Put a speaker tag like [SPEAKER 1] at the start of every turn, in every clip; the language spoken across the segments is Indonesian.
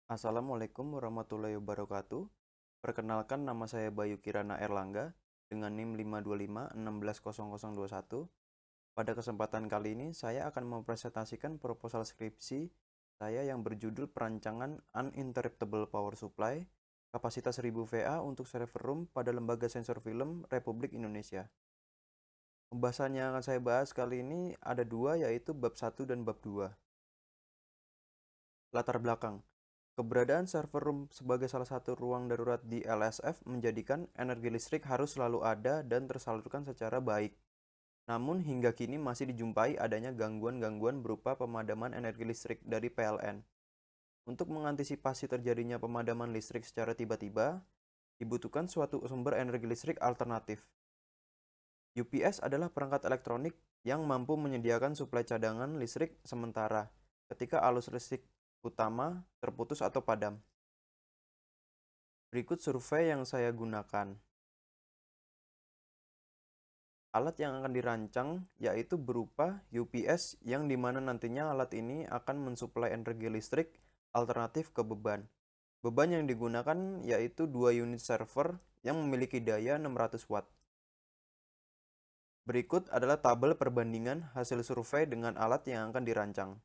[SPEAKER 1] Assalamualaikum warahmatullahi wabarakatuh. Perkenalkan, nama saya Bayu Kirana Erlangga dengan NIM 525160021. Pada kesempatan kali ini saya akan mempresentasikan proposal skripsi saya yang berjudul Perancangan Uninterruptible Power Supply kapasitas 1000 VA untuk server room pada Lembaga Sensor Film Republik Indonesia. Pembahasan yang akan saya bahas kali ini ada dua, yaitu bab 1 dan bab 2. Latar belakang. Keberadaan server room sebagai salah satu ruang darurat di LSF menjadikan energi listrik harus selalu ada dan tersalurkan secara baik. Namun hingga kini masih dijumpai adanya gangguan-gangguan berupa pemadaman energi listrik dari PLN. Untuk mengantisipasi terjadinya pemadaman listrik secara tiba-tiba, dibutuhkan suatu sumber energi listrik alternatif. UPS adalah perangkat elektronik yang mampu menyediakan suplai cadangan listrik sementara ketika arus listrik utama terputus atau padam. Berikut survei yang saya gunakan. Alat yang akan dirancang yaitu berupa UPS, yang dimana nantinya alat ini akan mensuplai energi listrik alternatif ke beban. Beban yang digunakan yaitu 2 unit server yang memiliki daya 600 watt. Berikut adalah tabel perbandingan hasil survei dengan alat yang akan dirancang.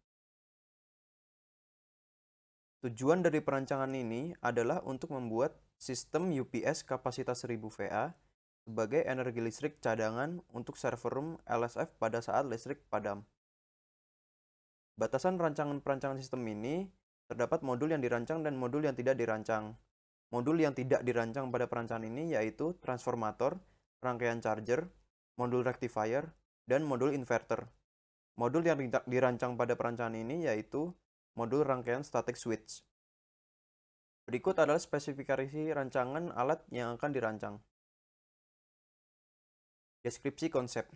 [SPEAKER 1] Tujuan dari perancangan ini adalah untuk membuat sistem UPS kapasitas 1000 VA sebagai energi listrik cadangan untuk server room LSF pada saat listrik padam. Batasan rancangan perancangan sistem ini terdapat modul yang dirancang dan modul yang tidak dirancang. Modul yang tidak dirancang pada perancangan ini yaitu transformator, rangkaian charger, modul rectifier, dan modul inverter. Modul yang dirancang pada perancangan ini yaitu modul rangkaian static switch. Berikut adalah spesifikasi rancangan alat yang akan dirancang. Deskripsi konsep.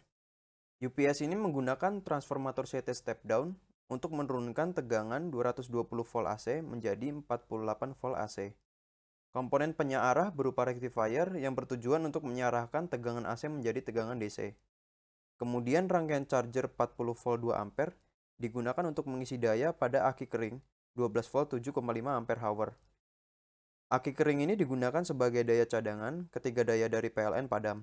[SPEAKER 1] UPS ini menggunakan transformator CT step down untuk menurunkan tegangan 220 volt AC menjadi 48 volt AC. Komponen penyearah berupa rectifier yang bertujuan untuk menyarahkan tegangan AC menjadi tegangan DC. Kemudian rangkaian charger 40 volt 2 ampere digunakan untuk mengisi daya pada aki kering 12 volt 7,5 ampere hour. Aki kering ini digunakan sebagai daya cadangan ketika daya dari PLN padam.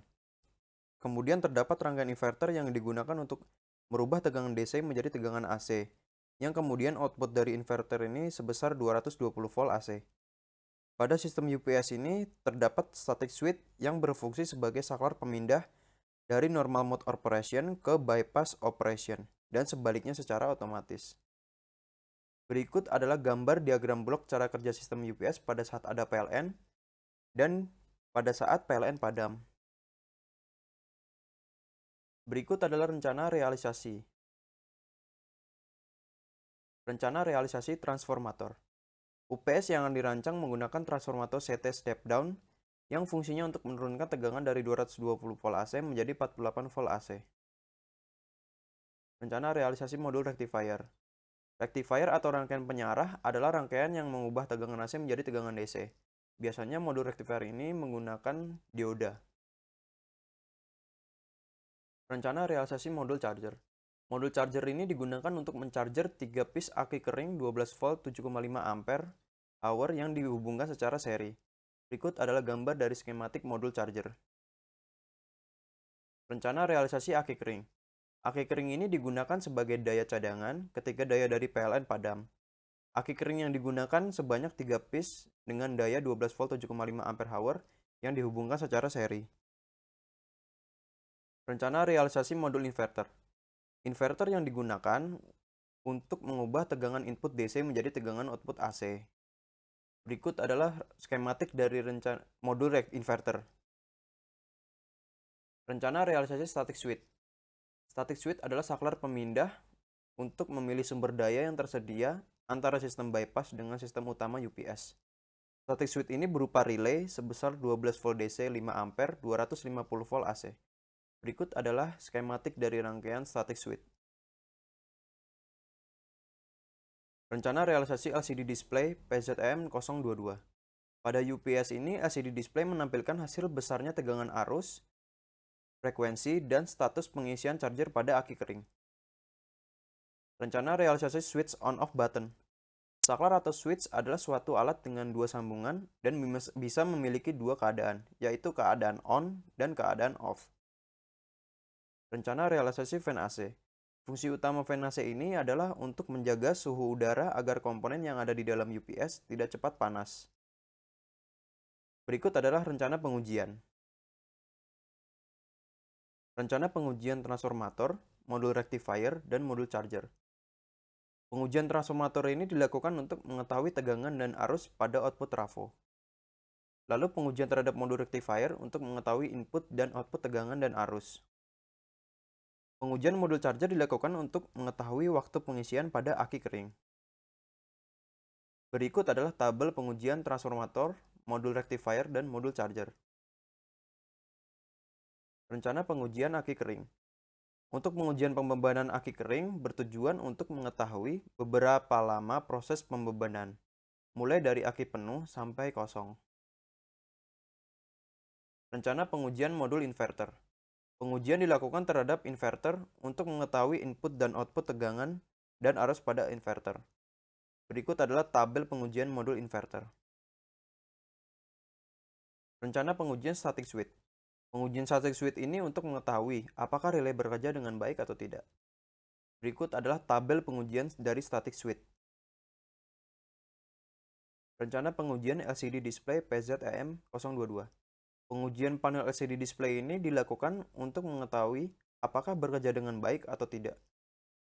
[SPEAKER 1] Kemudian terdapat rangkaian inverter yang digunakan untuk merubah tegangan DC menjadi tegangan AC, yang kemudian output dari inverter ini sebesar 220 volt AC. Pada sistem UPS ini terdapat static switch yang berfungsi sebagai saklar pemindah dari normal mode operation ke bypass operation dan sebaliknya secara otomatis. Berikut adalah gambar diagram blok cara kerja sistem UPS pada saat ada PLN dan pada saat PLN padam. Berikut adalah rencana realisasi. Rencana realisasi transformator. UPS yang akan dirancang menggunakan transformator CT step down yang fungsinya untuk menurunkan tegangan dari 220 volt AC menjadi 48 volt AC. Rencana realisasi modul rectifier. Rectifier atau rangkaian penyarah adalah rangkaian yang mengubah tegangan AC menjadi tegangan DC. Biasanya modul rectifier ini menggunakan dioda. Rencana realisasi modul charger. Modul charger ini digunakan untuk mencharger 3 piece aki kering 12 volt 7,5 ampere hour yang dihubungkan secara seri. Berikut adalah gambar dari skematik modul charger. Rencana realisasi aki kering. Aki kering ini digunakan sebagai daya cadangan ketika daya dari PLN padam. Aki kering yang digunakan sebanyak 3 piece dengan daya 12 volt 7,5 ampere hour yang dihubungkan secara seri. Rencana realisasi modul inverter. Inverter yang digunakan untuk mengubah tegangan input DC menjadi tegangan output AC. Berikut adalah skematik dari modul inverter. Rencana realisasi static switch. Static switch adalah saklar pemindah untuk memilih sumber daya yang tersedia antara sistem bypass dengan sistem utama UPS. Static switch ini berupa relay sebesar 12 volt DC 5 ampere 250 volt AC. Berikut adalah skematik dari rangkaian static switch. Rencana realisasi LCD display PZM022. Pada UPS ini, LCD display menampilkan hasil besarnya tegangan arus, frekuensi, dan status pengisian charger pada aki kering. Rencana realisasi switch on-off button. Saklar atau switch adalah suatu alat dengan dua sambungan dan bisa memiliki dua keadaan, yaitu keadaan on dan keadaan off. Rencana realisasi fan AC. Fungsi utama fan AC ini adalah untuk menjaga suhu udara agar komponen yang ada di dalam UPS tidak cepat panas. Berikut adalah rencana pengujian. Rencana pengujian transformator, modul rectifier, dan modul charger. Pengujian transformator ini dilakukan untuk mengetahui tegangan dan arus pada output trafo. Lalu pengujian terhadap modul rectifier untuk mengetahui input dan output tegangan dan arus. Pengujian modul charger dilakukan untuk mengetahui waktu pengisian pada aki kering. Berikut adalah tabel pengujian transformator, modul rectifier, dan modul charger. Rencana pengujian aki kering. Untuk pengujian pembebanan aki kering bertujuan untuk mengetahui beberapa lama proses pembebanan, mulai dari aki penuh sampai kosong. Rencana pengujian modul inverter. Pengujian dilakukan terhadap inverter untuk mengetahui input dan output tegangan dan arus pada inverter. Berikut adalah tabel pengujian modul inverter. Rencana pengujian static switch. Pengujian static switch ini untuk mengetahui apakah relay bekerja dengan baik atau tidak. Berikut adalah tabel pengujian dari static switch. Rencana pengujian LCD display PZEM022. Pengujian panel LCD display ini dilakukan untuk mengetahui apakah bekerja dengan baik atau tidak.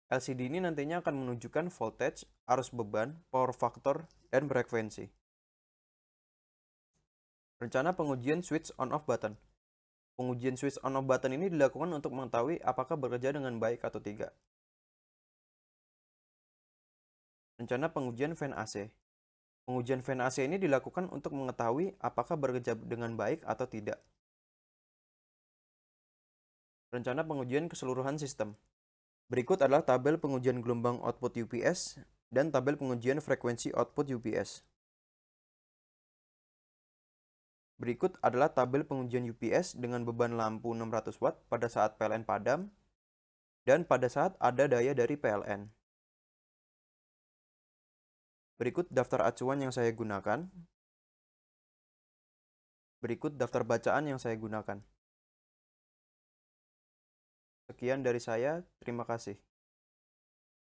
[SPEAKER 1] LCD ini nantinya akan menunjukkan voltage, arus beban, power factor, dan frekuensi. Rencana pengujian switch on-off button. Pengujian switch on-off button ini dilakukan untuk mengetahui apakah bekerja dengan baik atau tidak. Rencana pengujian fan AC. Pengujian fan AC ini dilakukan untuk mengetahui apakah bekerja dengan baik atau tidak. Rencana pengujian keseluruhan sistem. Berikut adalah tabel pengujian gelombang output UPS dan tabel pengujian frekuensi output UPS. Berikut adalah tabel pengujian UPS dengan beban lampu 600 watt pada saat PLN padam dan pada saat ada daya dari PLN. Berikut daftar acuan yang saya gunakan. Berikut daftar bacaan yang saya gunakan. Sekian dari saya, terima kasih.